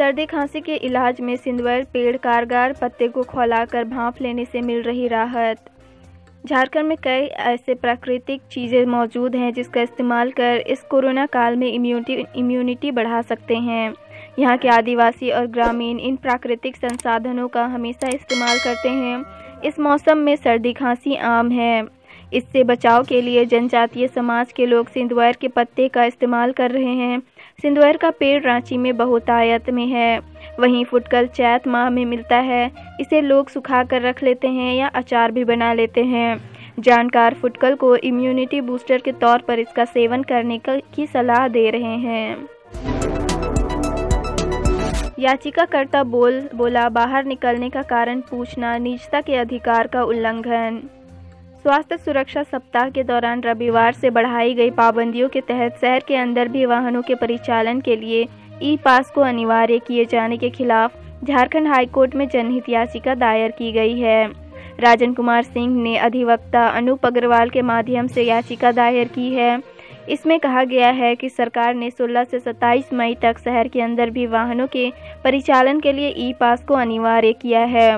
सर्दी खांसी के इलाज में सिंदवर पेड़ कारगर पत्ते को खौलाकर भाप लेने से मिल रही राहत। झारखंड में कई ऐसे प्राकृतिक चीज़ें मौजूद हैं जिसका इस्तेमाल कर इस कोरोना काल में इम्यूनिटी बढ़ा सकते हैं। यहाँ के आदिवासी और ग्रामीण इन प्राकृतिक संसाधनों का हमेशा इस्तेमाल करते हैं। इस मौसम में सर्दी खांसी आम है। इससे बचाव के लिए जनजातीय समाज के लोग सिंदवर के पत्ते का इस्तेमाल कर रहे हैं। सिंदवर का पेड़ रांची में बहुतायत में है, वहीं फुटकल चैत माह में मिलता है। इसे लोग सुखा कर रख लेते हैं या अचार भी बना लेते हैं। जानकार फुटकल को इम्यूनिटी बूस्टर के तौर पर इसका सेवन करने की सलाह दे रहे हैं। याचिकाकर्ता बोला बाहर निकलने का कारण पूछना निजता के अधिकार का उल्लंघन। स्वास्थ्य सुरक्षा सप्ताह के दौरान रविवार से बढ़ाई गई पाबंदियों के तहत शहर के अंदर भी वाहनों के परिचालन के लिए ई पास को अनिवार्य किए जाने के खिलाफ झारखंड हाईकोर्ट में जनहित याचिका दायर की गई है। राजन कुमार सिंह ने अधिवक्ता अनूप अग्रवाल के माध्यम से याचिका दायर की है। इसमें कहा गया है कि सरकार ने 16 से 27 मई तक शहर के अंदर भी वाहनों के परिचालन के लिए ई पास को अनिवार्य किया है।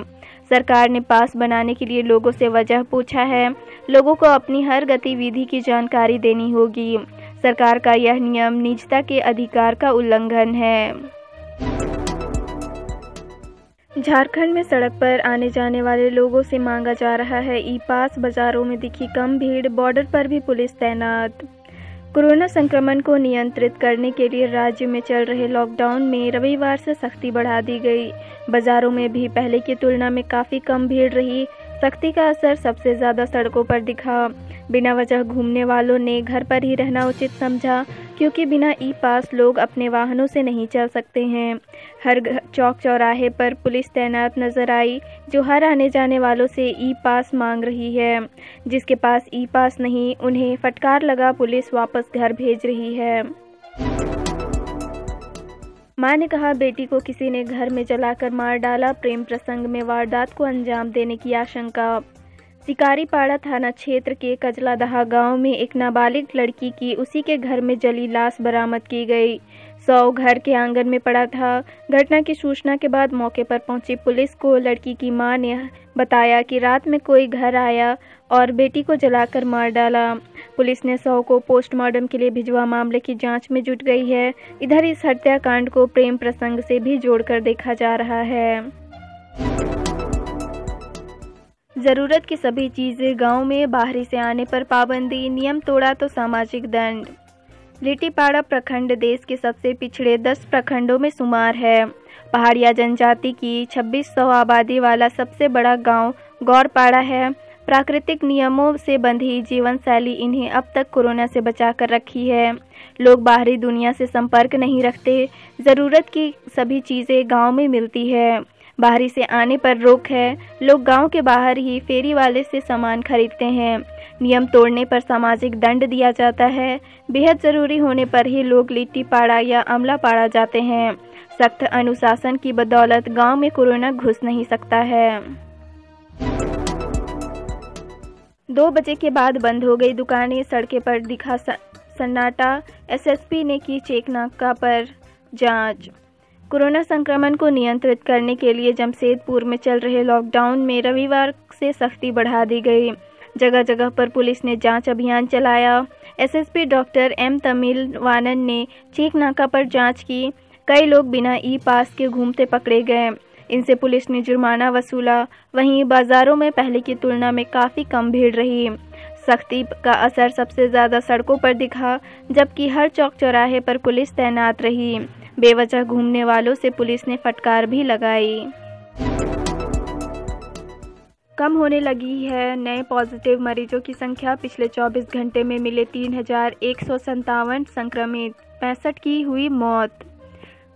सरकार ने पास बनाने के लिए लोगों से वजह पूछा है। लोगों को अपनी हर गतिविधि की जानकारी देनी होगी। सरकार का यह नियम निजता के अधिकार का उल्लंघन है। झारखंड में सड़क पर आने जाने वाले लोगों से मांगा जा रहा है ई पास। बाजारों में दिखी कम भीड़, बॉर्डर पर भी पुलिस तैनात। कोरोना संक्रमण को नियंत्रित करने के लिए राज्य में चल रहे लॉकडाउन में रविवार से सख्ती बढ़ा दी गई। बाजारों में भी पहले की तुलना में काफ़ी कम भीड़ रही। सख्ती का असर सबसे ज़्यादा सड़कों पर दिखा। बिना वजह घूमने वालों ने घर पर ही रहना उचित समझा, क्योंकि बिना ई पास लोग अपने वाहनों से नहीं चल सकते हैं। हर चौक चौराहे पर पुलिस तैनात नजर आई, जो हर आने जाने वालों से ई पास मांग रही है। जिसके पास ई पास नहीं, उन्हें फटकार लगा पुलिस वापस घर भेज रही है। मां ने कहा बेटी को किसी ने घर में जलाकर मार डाला। प्रेम प्रसंग में वारदात को अंजाम देने की आशंका। शिकारीपाड़ा थाना क्षेत्र के कजलादहा गांव में एक नाबालिग लड़की की उसी के घर में जली लाश बरामद की गई। शव घर के आंगन में पड़ा था। घटना की सूचना के बाद मौके पर पहुंची पुलिस को लड़की की मां ने बताया कि रात में कोई घर आया और बेटी को जलाकर मार डाला। पुलिस ने शव को पोस्टमार्टम के लिए भिजवा मामले की जांच में जुट गई है। इधर इस हत्याकांड को प्रेम प्रसंग से भी जोड़कर देखा जा रहा है। जरूरत की सभी चीजें गांव में, बाहरी से आने पर पाबंदी, नियम तोड़ा तो सामाजिक दंड। लिट्टीपाड़ा प्रखंड देश के सबसे पिछड़े 10 प्रखंडों में शुमार है। पहाड़िया जनजाति की 2600 आबादी वाला सबसे बड़ा गांव गौरपाड़ा है। प्राकृतिक नियमों से बंधी जीवन शैली इन्हें अब तक कोरोना से बचा कर रखी है। लोग बाहरी दुनिया से संपर्क नहीं रखते। ज़रूरत की सभी चीज़ें गांव में मिलती है। बाहरी से आने पर रोक है। लोग गांव के बाहर ही फेरी वाले से सामान खरीदते हैं। नियम तोड़ने पर सामाजिक दंड दिया जाता है। बेहद ज़रूरी होने पर ही लोग लिट्टीपाड़ा या अमलापाड़ा जाते हैं। सख्त अनुशासन की बदौलत गांव में कोरोना घुस नहीं सकता है। 2 बजे के बाद बंद हो गई दुकानें, सड़कें पर दिखा सन्नाटा। एसएसपी ने की चेक नाका पर जांच। कोरोना संक्रमण को नियंत्रित करने के लिए जमशेदपुर में चल रहे लॉकडाउन में रविवार से सख्ती बढ़ा दी गई। जगह जगह पर पुलिस ने जांच अभियान चलाया। SSP doctor M Tamilvanan ने चेक नाका पर जांच की। कई लोग बिना ई पास के घूमते पकड़े गए। इनसे पुलिस ने जुर्माना वसूला। वहीं बाजारों में पहले की तुलना में काफ़ी कम भीड़ रही। सख्ती का असर सबसे ज़्यादा सड़कों पर दिखा, जबकि हर चौक चौराहे पर पुलिस तैनात रही। बेवजह घूमने वालों से पुलिस ने फटकार भी लगाई। कम होने लगी है नए पॉजिटिव मरीजों की संख्या। पिछले 24 घंटे में मिले 3157 संक्रमित, 65 की हुई मौत।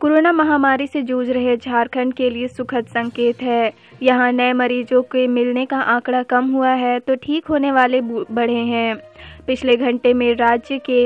कोरोना महामारी से जूझ रहे झारखंड के लिए सुखद संकेत है। यहाँ नए मरीजों के मिलने का आंकड़ा कम हुआ है तो ठीक होने वाले बढ़े हैं। पिछले घंटे में राज्य के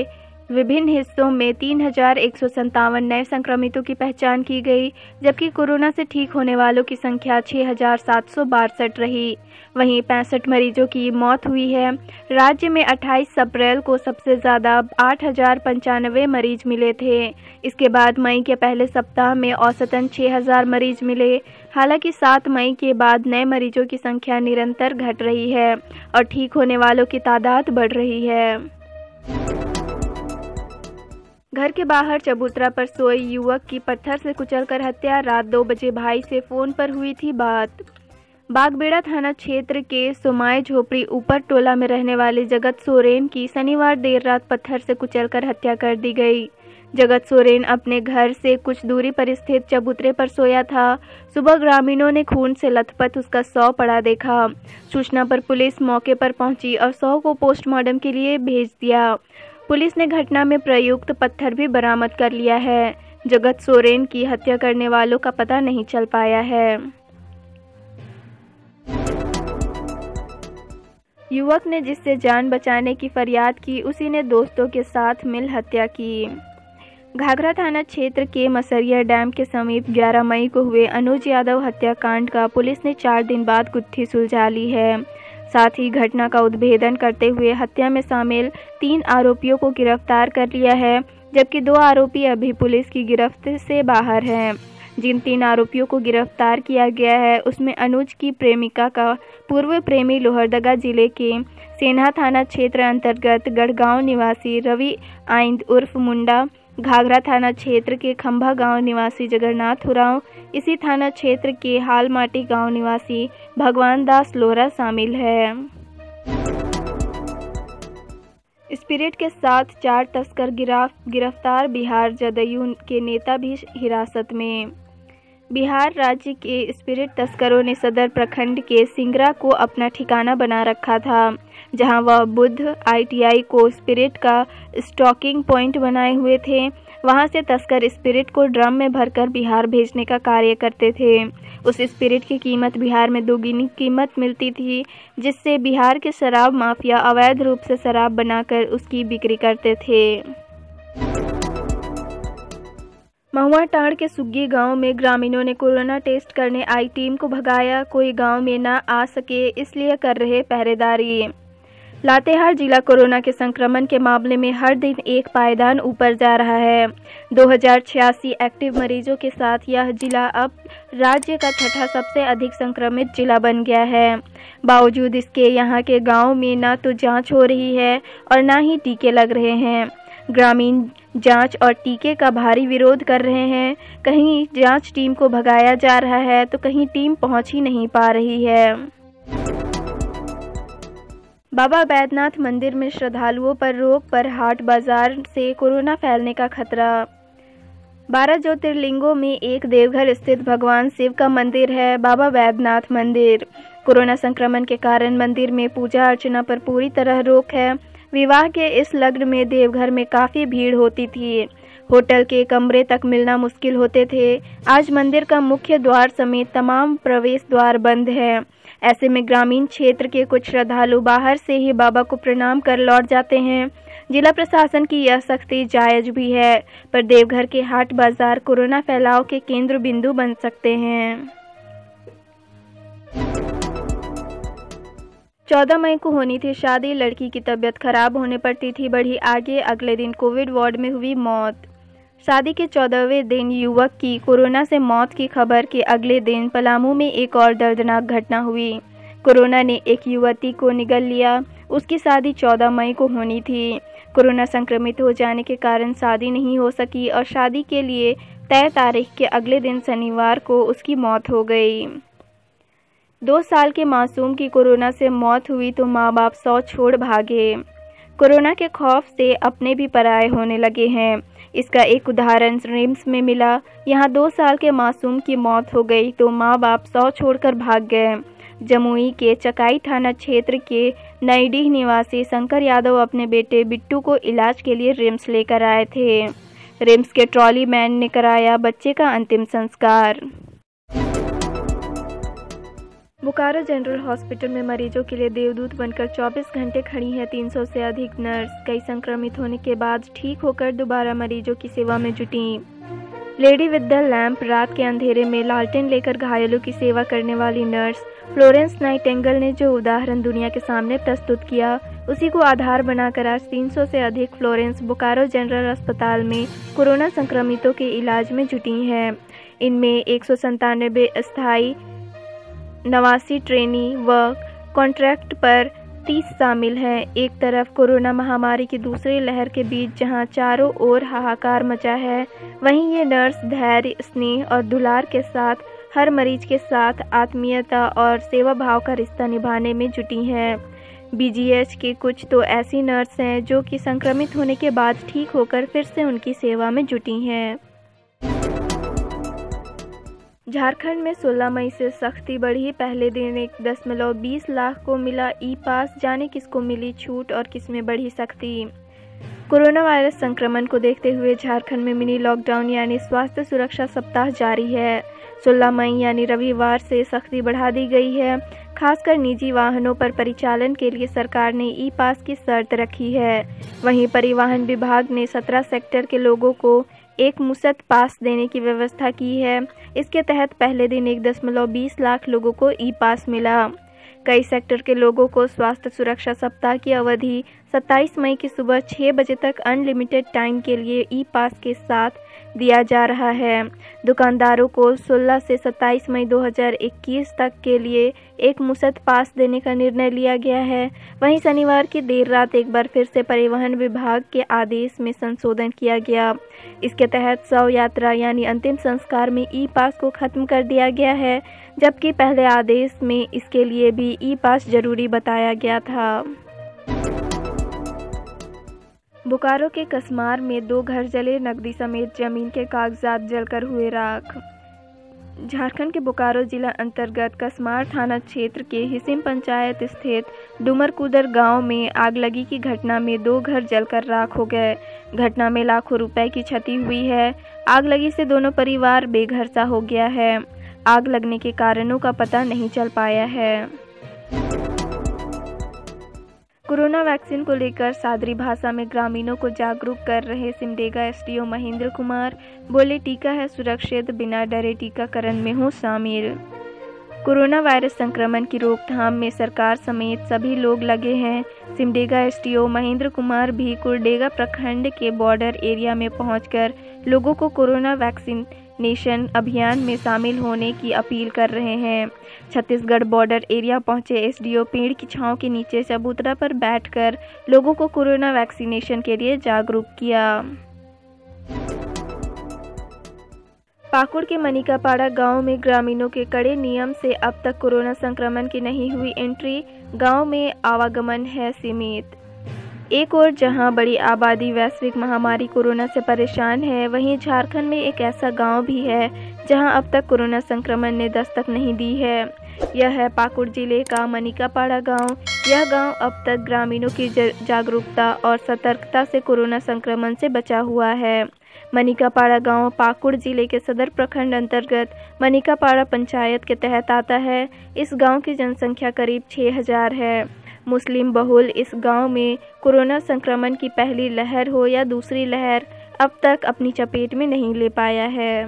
विभिन्न हिस्सों में 3,157 नए संक्रमितों की पहचान की गई, जबकि कोरोना से ठीक होने वालों की संख्या 6,762 रही। वहीं 65 मरीजों की मौत हुई है। राज्य में 28 अप्रैल को सबसे ज़्यादा 8,095 मरीज मिले थे। इसके बाद मई के पहले सप्ताह में औसतन 6,000 मरीज मिले। हालांकि 7 मई के बाद नए मरीजों की संख्या निरंतर घट रही है और ठीक होने वालों की तादाद बढ़ रही है। घर के बाहर चबूतरा पर सोए युवक की पत्थर से कुचलकर हत्या। रात 2 बजे भाई से फोन पर हुई थी बात। बागबेड़ा थाना क्षेत्र के सोमाय झोपड़ी ऊपर टोला में रहने वाले जगत सोरेन की शनिवार देर रात पत्थर से कुचलकर हत्या कर दी गई। जगत सोरेन अपने घर से कुछ दूरी पर स्थित चबूतरे पर सोया था। सुबह ग्रामीणों ने खून से लथपथ उसका शव पड़ा देखा। सूचना पर पुलिस मौके पर पहुंची और शव को पोस्टमार्टम के लिए भेज दिया। पुलिस ने घटना में प्रयुक्त पत्थर भी बरामद कर लिया है। जगत सोरेन की हत्या करने वालों का पता नहीं चल पाया है। युवक ने जिससे जान बचाने की फरियाद की, उसी ने दोस्तों के साथ मिल हत्या की। घाघरा थाना क्षेत्र के मसरिया डैम के समीप 11 मई को हुए अनुज यादव हत्याकांड का पुलिस ने 4 दिन बाद गुत्थी सुलझा ली है। साथ ही घटना का उद्भेदन करते हुए हत्या में शामिल 3 आरोपियों को गिरफ्तार कर लिया है, जबकि 2 आरोपी अभी पुलिस की गिरफ्त से बाहर हैं। जिन 3 आरोपियों को गिरफ्तार किया गया है, उसमें अनुज की प्रेमिका का पूर्व प्रेमी लोहरदगा जिले के सेन्हा थाना क्षेत्र अंतर्गत गढ़गांव निवासी रवि आइंद उर्फ मुंडा, घाघरा थाना क्षेत्र के खंभा गांव निवासी जगन्नाथ उरांव, इसी थाना क्षेत्र के हालमाटी गांव निवासी भगवान दास लोहरा शामिल है। स्पिरिट के साथ 4 तस्कर गिरफ्तार। बिहार जदयू के नेता भी हिरासत में। बिहार राज्य के स्पिरिट तस्करों ने सदर प्रखंड के सिंगरा को अपना ठिकाना बना रखा था, जहां वह बुद्ध ITI को स्पिरिट का स्टॉकिंग पॉइंट बनाए हुए थे। वहां से तस्कर स्पिरिट को ड्रम में भरकर बिहार भेजने का कार्य करते थे। उस स्पिरिट की कीमत बिहार में दोगुनी कीमत मिलती थी, जिससे बिहार के शराब माफिया अवैध रूप से शराब बनाकर उसकी बिक्री करते थे। महुआटांड़ के सुग्गी गांव में ग्रामीणों ने कोरोना टेस्ट करने आई टीम को भगाया। कोई गांव में न आ सके, इसलिए कर रहे पहरेदारी। लातेहार जिला कोरोना के संक्रमण के मामले में हर दिन एक पायदान ऊपर जा रहा है। 2086 एक्टिव मरीजों के साथ यह जिला अब राज्य का 6ठा सबसे अधिक संक्रमित जिला बन गया है। बावजूद इसके यहाँ के गांव में न तो जांच हो रही है और न ही टीके लग रहे हैं। ग्रामीण जांच और टीके का भारी विरोध कर रहे हैं। कहीं जांच टीम को भगाया जा रहा है तो कहीं टीम पहुंच ही नहीं पा रही है। बाबा बैद्यनाथ मंदिर में श्रद्धालुओं पर रोक पर हाट बाजार से कोरोना फैलने का खतरा। 12 ज्योतिर्लिंगों में एक देवघर स्थित भगवान शिव का मंदिर है बाबा बैद्यनाथ मंदिर। कोरोना संक्रमण के कारण मंदिर में पूजा अर्चना पर पूरी तरह रोक है। विवाह के इस लग्न में देवघर में काफ़ी भीड़ होती थी। होटल के कमरे तक मिलना मुश्किल होते थे। आज मंदिर का मुख्य द्वार समेत तमाम प्रवेश द्वार बंद है। ऐसे में ग्रामीण क्षेत्र के कुछ श्रद्धालु बाहर से ही बाबा को प्रणाम कर लौट जाते हैं। जिला प्रशासन की यह सख्ती जायज भी है, पर देवघर के हाट बाजार कोरोना फैलाव के केंद्र बिंदु बन सकते हैं। 14 मई को होनी थी शादी। लड़की की तबीयत खराब होने पर तिथि बढ़ी आगे। अगले दिन कोविड वार्ड में हुई मौत। शादी के 14वें दिन युवक की कोरोना से मौत की खबर के अगले दिन पलामू में एक और दर्दनाक घटना हुई। कोरोना ने एक युवती को निगल लिया। उसकी शादी 14 मई को होनी थी। कोरोना संक्रमित हो जाने के कारण शादी नहीं हो सकी और शादी के लिए तय तारीख के अगले दिन शनिवार को उसकी मौत हो गई। 2 साल के मासूम की कोरोना से मौत हुई तो माँ बाप सौ छोड़ भागे। कोरोना के खौफ से अपने भी पराये होने लगे हैं। इसका एक उदाहरण रिम्स में मिला। यहाँ 2 साल के मासूम की मौत हो गई तो माँ बाप सौ छोड़कर भाग गए। जमुई के चकाई थाना क्षेत्र के नईडीह निवासी शंकर यादव अपने बेटे बिट्टू को इलाज के लिए रिम्स लेकर आए थे। रिम्स के ट्रॉली मैन ने कराया बच्चे का अंतिम संस्कार। बोकारो जनरल हॉस्पिटल में मरीजों के लिए देवदूत बनकर 24 घंटे खड़ी हैं 300 से अधिक नर्स। कई संक्रमित होने के बाद ठीक होकर दोबारा मरीजों की सेवा में जुटी। लेडी विद द लैंप, रात के अंधेरे में लालटेन लेकर घायलों की सेवा करने वाली नर्स फ्लोरेंस नाइटिंगेल ने जो उदाहरण दुनिया के सामने प्रस्तुत किया, उसी को आधार बनाकर आज 300 से अधिक फ्लोरेंस बोकारो जनरल अस्पताल में कोरोना संक्रमितों के इलाज में जुटी हैं। इनमें 197 अस्थायी, 89 ट्रेनी व कॉन्ट्रैक्ट पर 30 शामिल हैं। एक तरफ कोरोना महामारी की दूसरी लहर के बीच जहां चारों ओर हाहाकार मचा है, वहीं ये नर्स धैर्य, स्नेह और दुलार के साथ हर मरीज के साथ आत्मीयता और सेवा भाव का रिश्ता निभाने में जुटी हैं। बीजीएच के कुछ तो ऐसी नर्स हैं जो कि संक्रमित होने के बाद ठीक होकर फिर से उनकी सेवा में जुटी हैं। झारखंड में 16 मई से सख्ती बढ़ी। पहले दिन 1.20 लाख को मिला ई पास, जाने किसको मिली छूट और किसमें बढ़ी सख्ती। कोरोना वायरस संक्रमण को देखते हुए झारखंड में मिनी लॉकडाउन यानी स्वास्थ्य सुरक्षा सप्ताह जारी है। 16 मई यानी रविवार से सख्ती बढ़ा दी गई है। खासकर निजी वाहनों पर परिचालन के लिए सरकार ने ई पास की शर्त रखी है। वहीं परिवहन विभाग ने 17 सेक्टर के लोगों को एक मुश्त पास देने की व्यवस्था की है। इसके तहत पहले दिन 1.20 लाख लोगों को ई पास मिला। कई सेक्टर के लोगों को स्वास्थ्य सुरक्षा सप्ताह की अवधि 27 मई की सुबह 6 बजे तक अनलिमिटेड टाइम के लिए ई पास के साथ दिया जा रहा है। दुकानदारों को 16 से 27 मई 2021 तक के लिए एक मुश्त पास देने का निर्णय लिया गया है। वहीं शनिवार की देर रात एक बार फिर से परिवहन विभाग के आदेश में संशोधन किया गया। इसके तहत शव यात्रा यानी अंतिम संस्कार में ई पास को खत्म कर दिया गया है, जबकि पहले आदेश में इसके लिए भी ई पास जरूरी बताया गया था। बोकारो के कसमार में 2 घर जले, नकदी समेत जमीन के कागजात जलकर हुए राख। झारखंड के बोकारो जिला अंतर्गत कसमार थाना क्षेत्र के हिसिम पंचायत स्थित डुमरकुदर गांव में आगलगी की घटना में 2 घर जलकर राख हो गए। घटना में लाखों रुपए की क्षति हुई है। आगलगी से दोनों परिवार बेघर सा हो गया है। आग लगने के कारणों का पता नहीं चल पाया है। कोरोना वैक्सीन को लेकर सादरी भाषा में ग्रामीणों को जागरूक कर रहे सिमडेगा एसडीओ महेंद्र कुमार बोले, टीका है सुरक्षित, बिना डरे टीकाकरण में हो शामिल। कोरोना वायरस संक्रमण की रोकथाम में सरकार समेत सभी लोग लगे हैं। सिमडेगा एसडीओ महेंद्र कुमार भी कुरडेगा प्रखंड के बॉर्डर एरिया में पहुंचकर लोगों को कोरोना वैक्सीनेशन अभियान में शामिल होने की अपील कर रहे हैं। छत्तीसगढ़ बॉर्डर एरिया पहुंचे एसडीओ पेड़ की छांव के नीचे चबूतरा पर बैठकर लोगों को कोरोना वैक्सीनेशन के लिए जागरूक किया। पाकुड़ के मनिकापाड़ा गांव में ग्रामीणों के कड़े नियम से अब तक कोरोना संक्रमण की नहीं हुई एंट्री। गांव में आवागमन है सीमित। एक ओर जहां बड़ी आबादी वैश्विक महामारी कोरोना से परेशान है, वहीं झारखंड में एक ऐसा गांव भी है जहां अब तक कोरोना संक्रमण ने दस्तक नहीं दी है। यह है पाकुड़ जिले का मनिकापाड़ा गांव। यह गांव अब तक ग्रामीणों की जागरूकता और सतर्कता से कोरोना संक्रमण से बचा हुआ है। मनिकापाड़ा गांव पाकुड़ जिले के सदर प्रखंड अंतर्गत मनिकापाड़ा पंचायत के तहत आता है। इस गांव की जनसंख्या करीब 6000 है। मुस्लिम बहुल इस गांव में कोरोना संक्रमण की पहली लहर हो या दूसरी लहर अब तक अपनी चपेट में नहीं ले पाया है।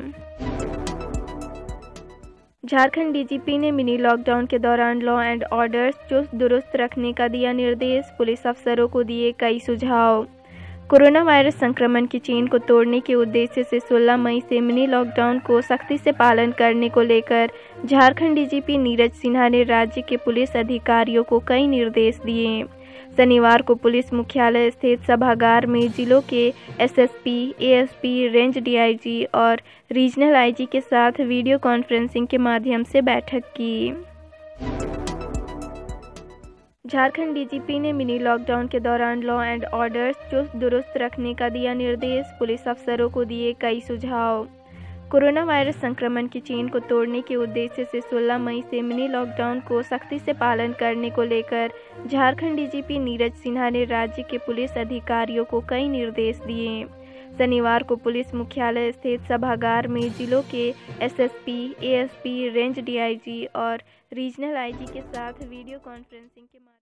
झारखंड डीजीपी ने मिनी लॉकडाउन के दौरान लॉ एंड ऑर्डर चुस्त दुरुस्त रखने का दिया निर्देश। पुलिस अफसरों को दिए कई सुझाव। कोरोना वायरस संक्रमण की चेन को तोड़ने के उद्देश्य से 16 मई से मिनी लॉकडाउन को सख्ती से पालन करने को लेकर झारखंड डीजीपी नीरज सिन्हा ने राज्य के पुलिस अधिकारियों को कई निर्देश दिए। शनिवार को पुलिस मुख्यालय स्थित सभागार में जिलों के एसएसपी, एएसपी, रेंज डीआईजी और रीजनल आईजी के साथ वीडियो कॉन्फ्रेंसिंग के माध्यम से बैठक की। झारखंड डीजीपी ने मिनी लॉकडाउन के दौरान लॉ एंड ऑर्डर चुस्त दुरुस्त रखने का दिया निर्देश। पुलिस अफसरों को दिए कई सुझाव। कोरोना वायरस संक्रमण की चेन को तोड़ने के उद्देश्य से 16 मई से मिनी लॉकडाउन को सख्ती से पालन करने को लेकर झारखंड डीजीपी नीरज सिन्हा ने राज्य के पुलिस अधिकारियों को कई निर्देश दिए। शनिवार को पुलिस मुख्यालय स्थित सभागार में जिलों के एसएसपी, एएसपी, रेंज डीआईजी और रीजनल आईजी के साथ वीडियो कॉन्फ्रेंसिंग के माध्यम